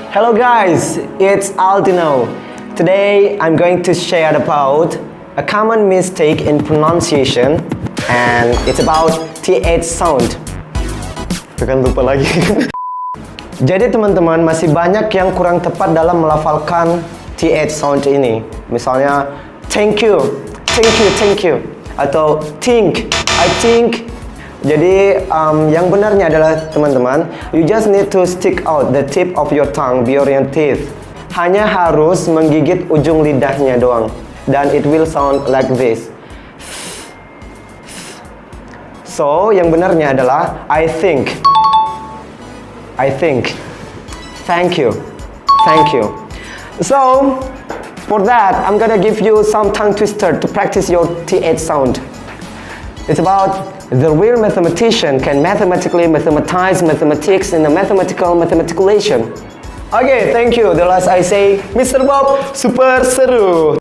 Hello guys, it's Altino. Today I'm going to share about a common mistake in pronunciation and it's about TH sound. Bukan lupa lagi. Jadi teman-teman, masih banyak yang kurang tepat dalam melafalkan TH sound ini. Misalnya thank you, thank you, atau think, I think. Jadi yang benarnya adalah teman-teman, you just need to stick out the tip of your tongue beyond your teeth. Hanya harus menggigit ujung lidahnya doang, dan it will sound like this. So yang benarnya adalah I think, thank you. So for that, I'm gonna give you some tongue twister to practice your TH sound. It's about the real mathematician can mathematically mathematize mathematics in a mathematical mathematicalation. Okay, thank you. The last I say, Mr. Bob, super seru.